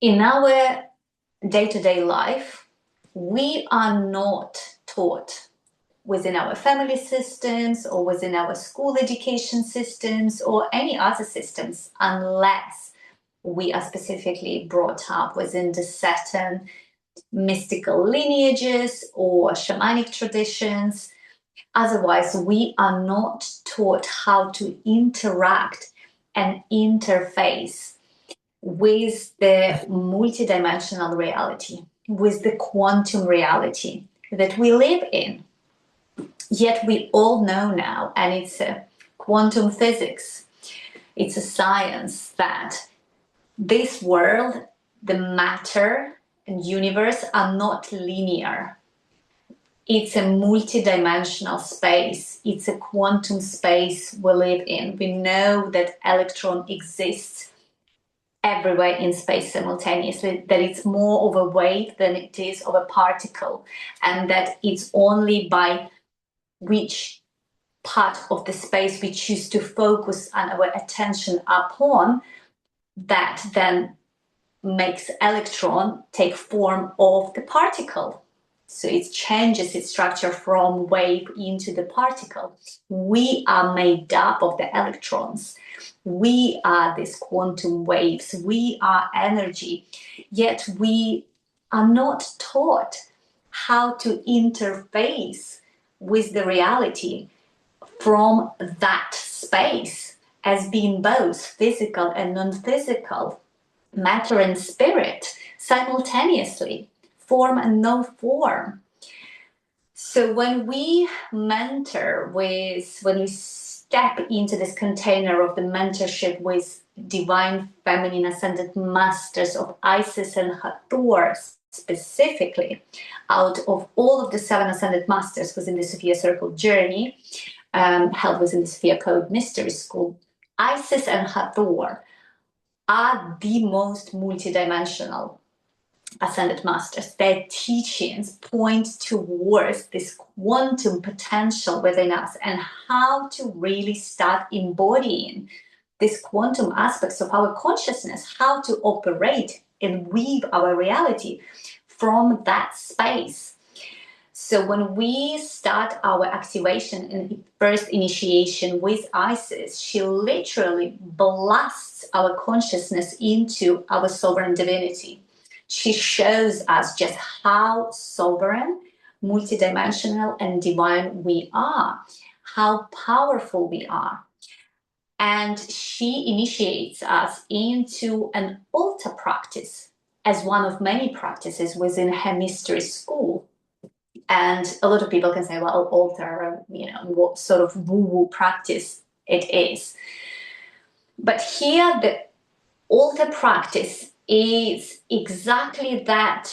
In our day-to-day life, we are not taught within our family systems or within our school education systems or any other systems unless we are specifically brought up within the certain mystical lineages or shamanic traditions. Otherwise, we are not taught how to interact and interface with the multidimensional reality, with the quantum reality that we live in. Yet we all know now, and it's a quantum physics, it's a science, that this world, the matter and universe are not linear. It's a multidimensional space. It's a quantum space we live in. We know that electron exists everywhere in space simultaneously, that it's more of a wave than it is of a particle, and that it's only by which part of the space we choose to focus our attention upon that then makes electron take form of the particle. So it changes its structure from wave into the particle. We are made up of the electrons. We are these quantum waves. We are energy. Yet we are not taught how to interface with the reality from that space as being both physical and non-physical, matter and spirit simultaneously, form and no form. So when we mentor when we step into this container of the mentorship with divine feminine ascended masters of Isis and Hathor, specifically, out of all of the 7 ascended masters within the Sophia Circle Journey, held within the Sophia Code Mystery School, Isis and Hathor are the most multidimensional ascended masters. Their teachings point towards this quantum potential within us and how to really start embodying these quantum aspects of our consciousness, how to operate and weave our reality from that space. So when we start our activation and first initiation with Isis, she literally blasts our consciousness into our sovereign divinity. She shows us just how sovereign, multidimensional, and divine we are, how powerful we are. And she initiates us into an altar practice as one of many practices within her mystery school. And a lot of people can say, well, altar, what sort of woo-woo practice it is. But here, the altar practice is exactly that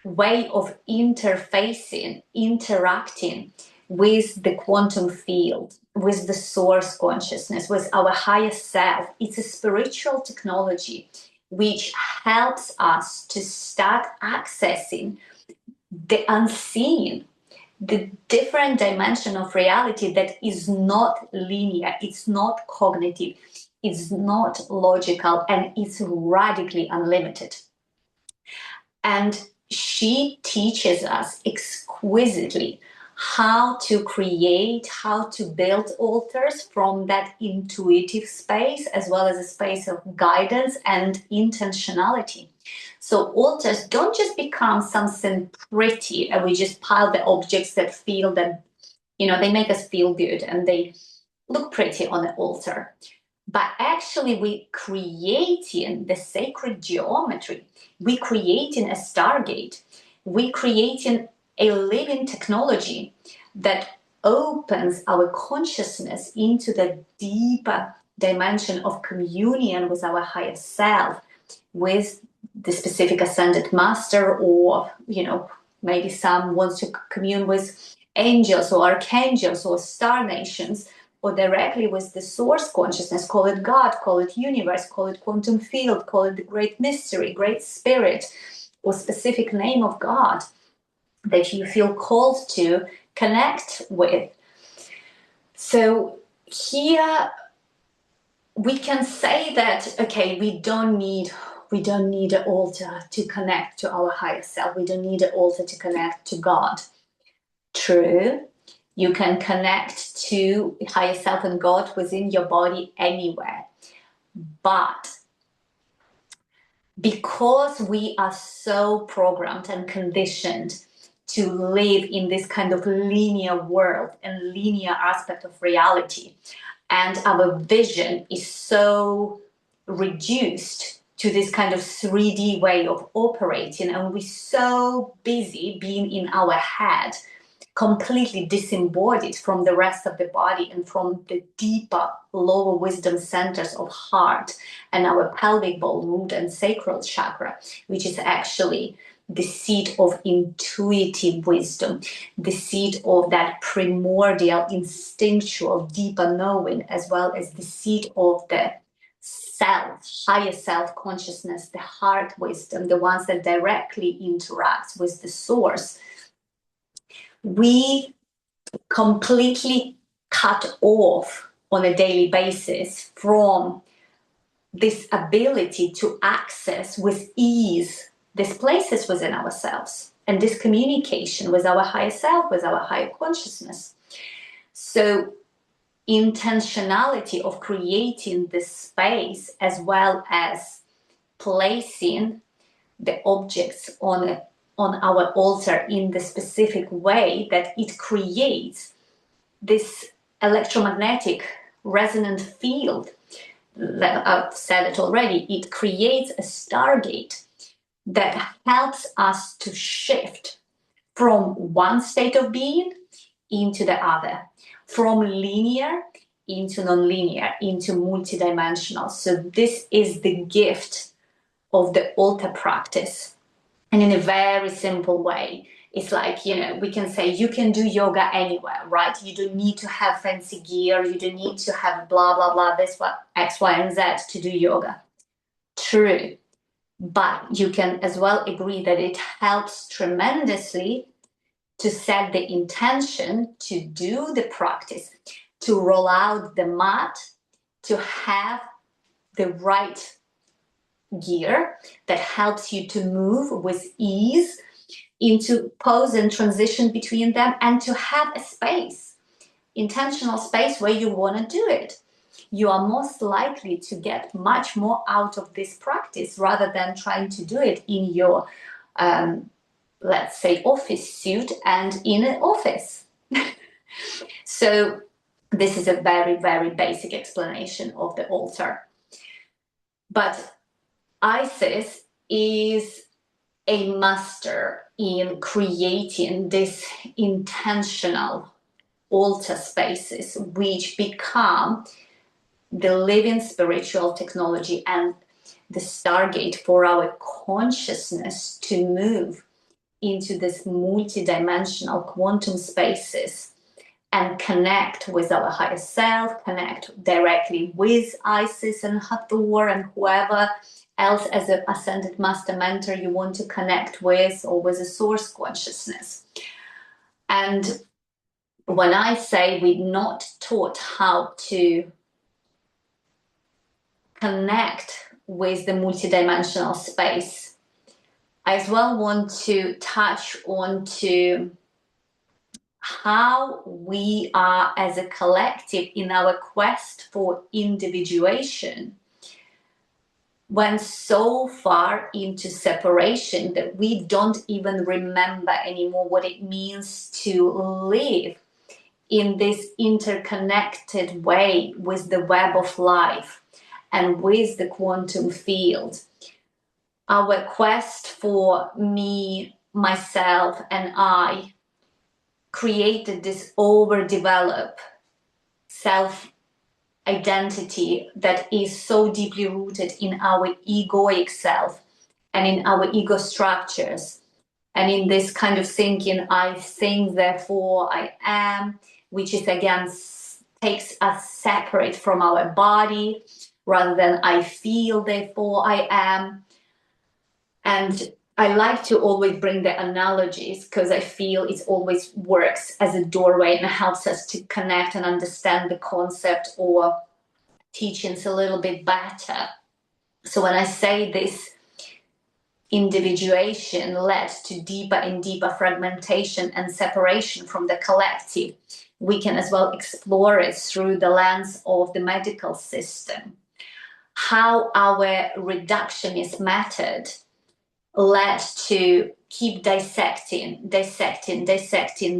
way of interfacing, interacting with the quantum field, with the source consciousness, with our higher self. It's a spiritual technology which helps us to start accessing the unseen, the different dimension of reality that is not linear, it's not cognitive, it's not logical, and it's radically unlimited. And she teaches us exquisitely how to create, how to build altars from that intuitive space, as well as a space of guidance and intentionality. So altars don't just become something pretty and we just pile the objects that feel that, they make us feel good and they look pretty on the altar. But actually we creating the sacred geometry, we creating a stargate, we creating a living technology that opens our consciousness into the deeper dimension of communion with our higher self, with the specific ascended master, or maybe some wants to commune with angels or archangels or star nations, or directly with the source consciousness. Call it God, call it universe, call it quantum field, call it the great mystery, great spirit, or specific name of God that you feel called to connect with. So here we can say that, okay, we don't need we don't need an altar to connect to our higher self. We don't need an altar to connect to God. True, you can connect to higher self and God within your body anywhere. But because we are so programmed and conditioned to live in this kind of linear world and linear aspect of reality, and our vision is so reduced to this kind of 3D way of operating, and we're so busy being in our head, completely disembodied from the rest of the body and from the deeper, lower wisdom centers of heart and our pelvic bowl, root, and sacral chakra, which is actually the seat of intuitive wisdom, the seat of that primordial, instinctual, deeper knowing, as well as the seat of the self, higher self consciousness, the heart wisdom, the ones that directly interact with the source. We completely cut off on a daily basis from this ability to access with ease these places within ourselves and this communication with our higher self, with our higher consciousness. So intentionality of creating this space, as well as placing the objects on our altar in the specific way that it creates this electromagnetic resonant field that I've said it already. It creates a stargate that helps us to shift from one state of being into the other, from linear into non-linear, into multidimensional. So this is the gift of the altar practice. And in a very simple way, it's like, we can say you can do yoga anywhere, right? You don't need to have fancy gear. You don't need to have blah, blah, blah, this, X, Y, and Z to do yoga. True. But you can as well agree that it helps tremendously to set the intention to do the practice, to roll out the mat, to have the right gear that helps you to move with ease into pose and transition between them, and to have a space, intentional space where you want to do it. You are most likely to get much more out of this practice rather than trying to do it in your let's say office suit and in an office. So this is a very, very basic explanation of the altar. But Isis is a master in creating this intentional altar spaces, which become the living spiritual technology and the stargate for our consciousness to move into this multidimensional quantum spaces and connect with our higher self, connect directly with Isis and Hathor and whoever else as an ascended master mentor you want to connect with, or with a source consciousness. And when I say we're not taught how to connect with the multidimensional space, I as well want to touch on to how we are as a collective in our quest for individuation went so far into separation that we don't even remember anymore what it means to live in this interconnected way with the web of life and with the quantum field. Our quest for me, myself, and I created this overdeveloped self identity that is so deeply rooted in our egoic self and in our ego structures and in this kind of thinking, I think, therefore I am, which is again takes us separate from our body, rather than I feel, therefore I am. And I like to always bring the analogies because I feel it always works as a doorway and helps us to connect and understand the concept or teachings a little bit better. So when I say this individuation led to deeper and deeper fragmentation and separation from the collective, we can as well explore it through the lens of the medical system. How our reductionist method led to keep dissecting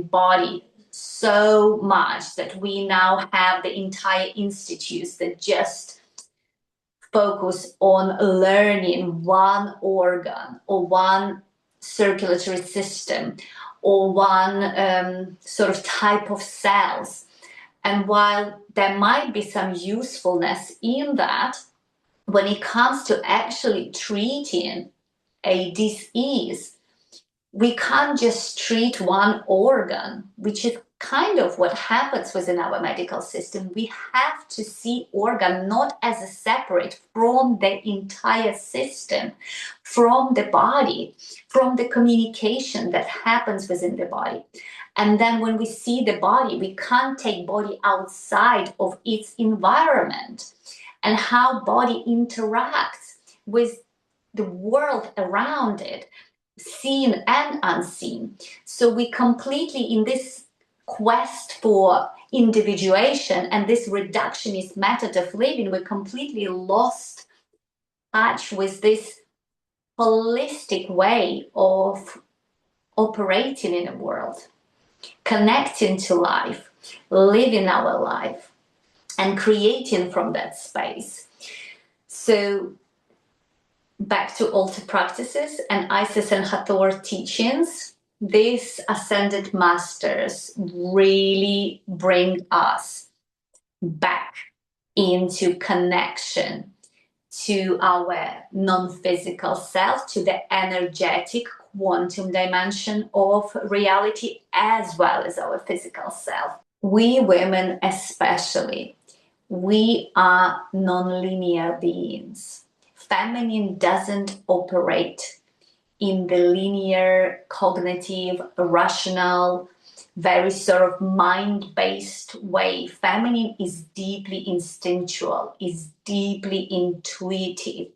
body so much that we now have the entire institutes that just focus on learning one organ or one circulatory system or one sort of type of cells. And while there might be some usefulness in that, when it comes to actually treating a disease, we can't just treat one organ, which is kind of what happens within our medical system. We have to see organ not as a separate from the entire system, from the body, from the communication that happens within the body. And then when we see the body, we can't take body outside of its environment and how body interacts with the world around it, seen and unseen. So we completely, in this quest for individuation and this reductionist method of living, we completely lost touch with this holistic way of operating in the world, connecting to life, living our life, and creating from that space. So back to altar practices and Isis and Hathor teachings, these ascended masters really bring us back into connection to our non-physical self, to the energetic quantum dimension of reality, as well as our physical self. We women especially, we are non-linear beings. Feminine doesn't operate in the linear, cognitive, rational, very sort of mind-based way. Feminine is deeply instinctual, is deeply intuitive,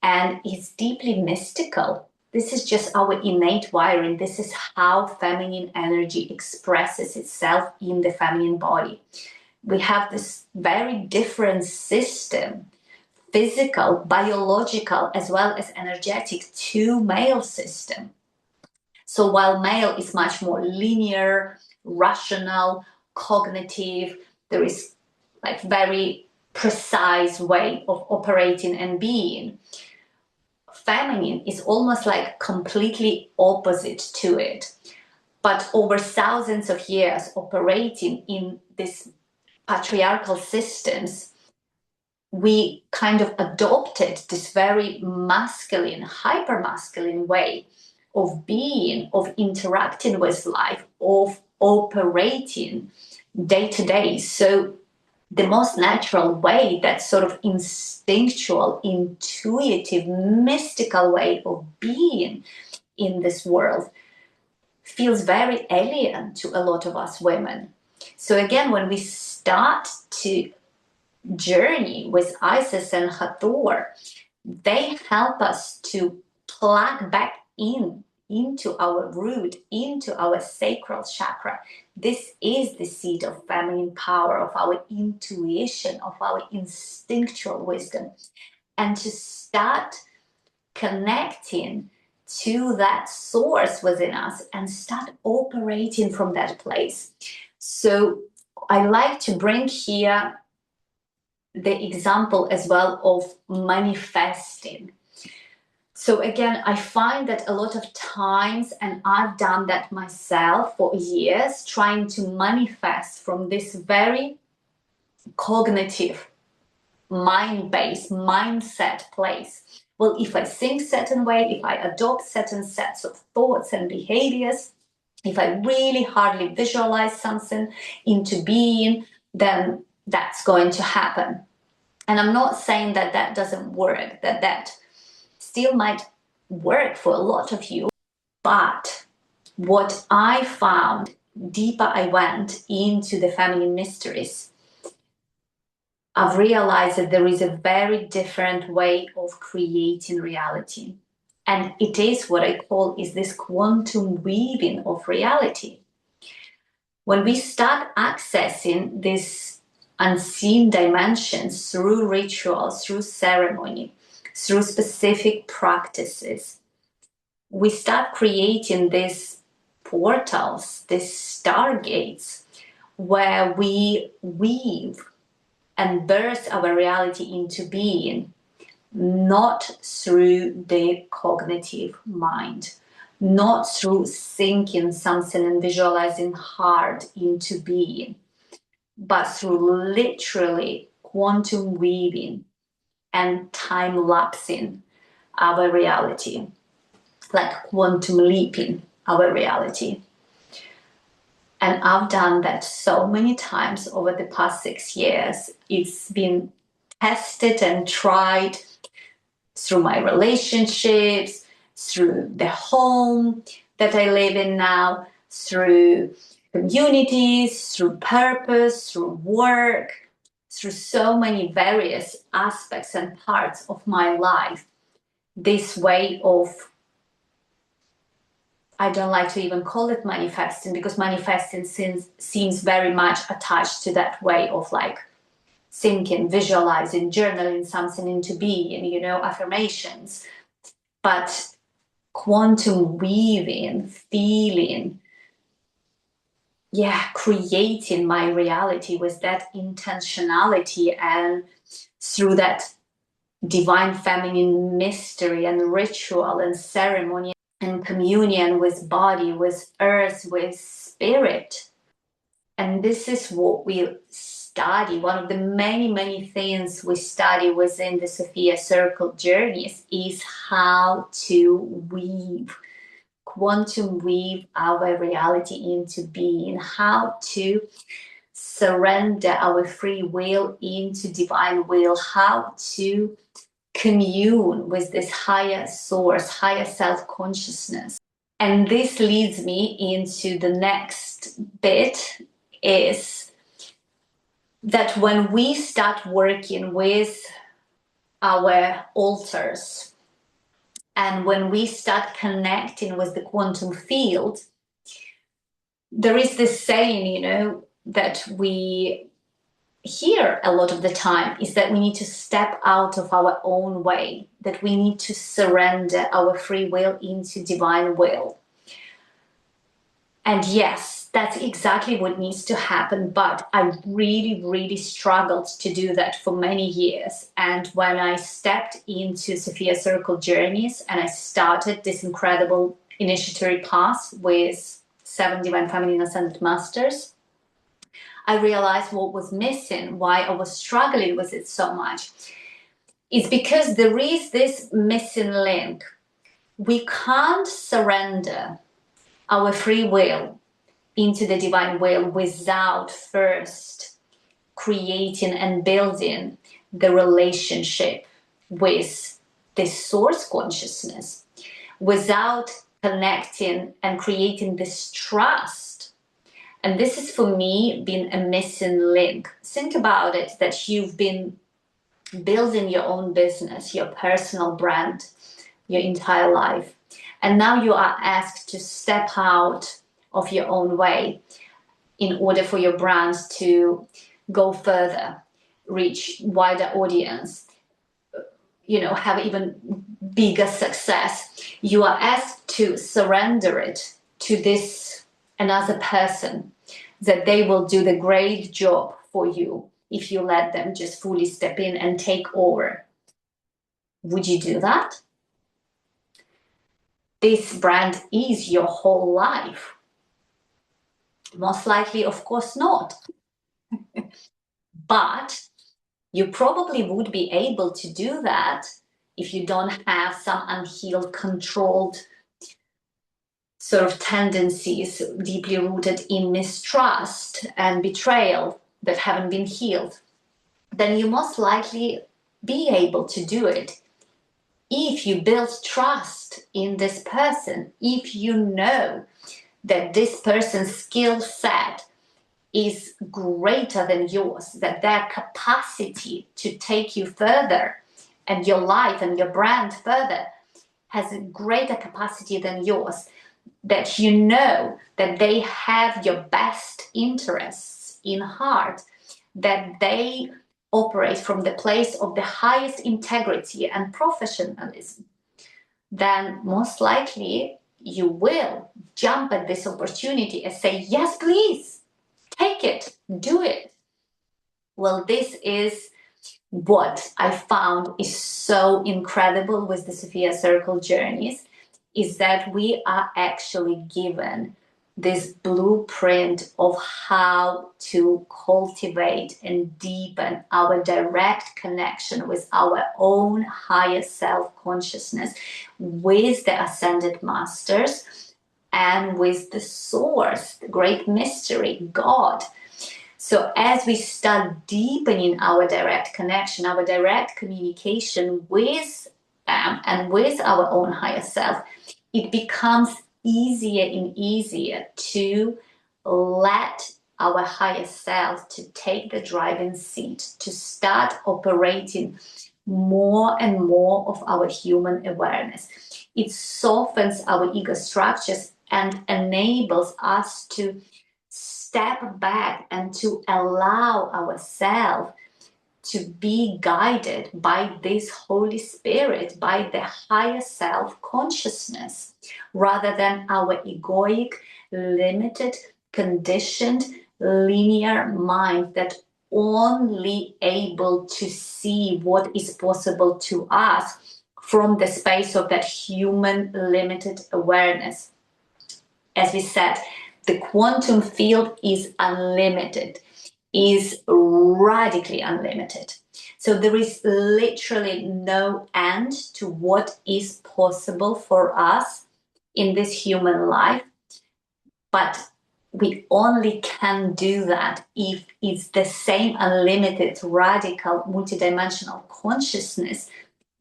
and is deeply mystical. This is just our innate wiring. This is how feminine energy expresses itself in the feminine body. We have this very different system, physical, biological, as well as energetic, to male system. So while male is much more linear, rational, cognitive, there is like very precise way of operating and being. Feminine is almost like completely opposite to it. But over thousands of years operating in this patriarchal systems, we kind of adopted this very masculine, hyper-masculine way of being, of interacting with life, of operating day to day. So the most natural way, that sort of instinctual, intuitive, mystical way of being in this world feels very alien to a lot of us women. So again, when we start to journey with Isis and Hathor, they help us to plug back into our root, into our sacral chakra. This is the seat of feminine power, of our intuition, of our instinctual wisdom. And to start connecting to that source within us and start operating from that place. So I like to bring here the example as well of manifesting. So again, I find that a lot of times, and I've done that myself for years, trying to manifest from this very cognitive, mind-based, mindset place. Well, if I think certain way, if I adopt certain sets of thoughts and behaviors, if I really hardly visualize something into being, then that's going to happen. And I'm not saying that that doesn't work, that still might work for a lot of you. But what I found, deeper I went into the feminine mysteries, I've realized that there is a very different way of creating reality. And it is what I call is this quantum weaving of reality. When we start accessing these unseen dimensions through rituals, through ceremony, through specific practices, we start creating these portals, these stargates, where we weave and birth our reality into being, not through the cognitive mind, not through thinking something and visualizing hard into being, but through literally quantum weaving and time lapsing our reality, like quantum leaping our reality. And I've done that so many times over the past 6 years. It's been tested and tried through my relationships, through the home that I live in now, through communities, through purpose, through work, through so many various aspects and parts of my life. This way of, I don't like to even call it manifesting, because manifesting seems very much attached to that way of like thinking, visualizing, journaling something into being, affirmations. But quantum weaving, feeling, creating my reality with that intentionality and through that divine feminine mystery and ritual and ceremony and communion with body, with earth, with spirit. And this is what we study. One of the many, many things we study within the Sophia Circle Journeys is how to weave, quantum weave our reality into being, how to surrender our free will into divine will, how to commune with this higher source, higher self-consciousness. And this leads me into the next bit, is that when we start working with our altars and when we start connecting with the quantum field, there is this saying, that we hear a lot of the time, is that we need to step out of our own way, that we need to surrender our free will into divine will. And yes, that's exactly what needs to happen. But I really, really struggled to do that for many years. And when I stepped into Sophia Circle Journeys and I started this incredible initiatory path with 7 Divine Feminine Ascended Masters, I realized what was missing, why I was struggling with it so much. It's because there is this missing link. We can't surrender our free will into the divine will without first creating and building the relationship with this source consciousness, without connecting and creating this trust. And this is for me been a missing link. Think about it, that you've been building your own business, your personal brand, your entire life. And now you are asked to step out of your own way in order for your brand to go further, reach wider audience, have even bigger success. You are asked to surrender it to this another person, that they will do the great job for you if you let them just fully step in and take over. Would you do that? This brand is your whole life. Most likely, of course not. But you probably would be able to do that if you don't have some unhealed, controlled sort of tendencies deeply rooted in mistrust and betrayal that haven't been healed. Then you most likely be able to do it if you build trust in this person, if you know that this person's skill set is greater than yours, that their capacity to take you further and your life and your brand further has a greater capacity than yours, that you know that they have your best interests in heart, that they operate from the place of the highest integrity and professionalism, then most likely you will jump at this opportunity and say, yes, please, take it, do it. Well, this is what I found is so incredible with the Sophia Circle Journeys, is that we are actually given this blueprint of how to cultivate and deepen our direct connection with our own higher self-consciousness, with the ascended masters and with the source, the great mystery, God. So as we start deepening our direct connection, our direct communication with and with our own higher self, it becomes easier and easier to let our higher self to take the driving seat, to start operating more and more of our human awareness. It softens our ego structures and enables us to step back and to allow ourselves to be guided by this Holy Spirit, by the higher self consciousness, rather than our egoic, limited, conditioned, linear mind that only able to see what is possible to us from the space of that human limited awareness. As we said, the quantum field is unlimited, is radically unlimited. So there is literally no end to what is possible for us in this human life. But we only can do that if it's the same unlimited, radical, multidimensional consciousness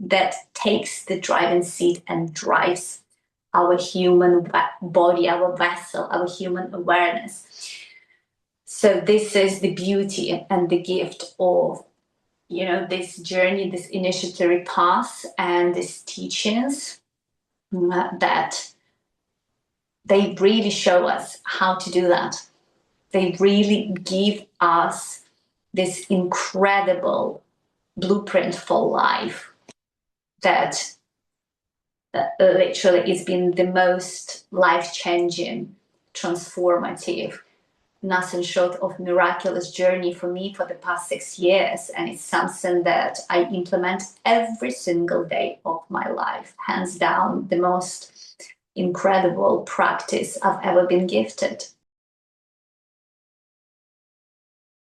that takes the driving seat and drives our human body, our vessel, our human awareness. So this is the beauty and the gift of, this journey, this initiatory path, and these teachings, that they really show us how to do that. They really give us this incredible blueprint for life that literally has been the most life-changing, transformative, nothing short of miraculous journey for me for the past 6 years. And it's something that I implement every single day of my life. Hands down, the most incredible practice I've ever been gifted.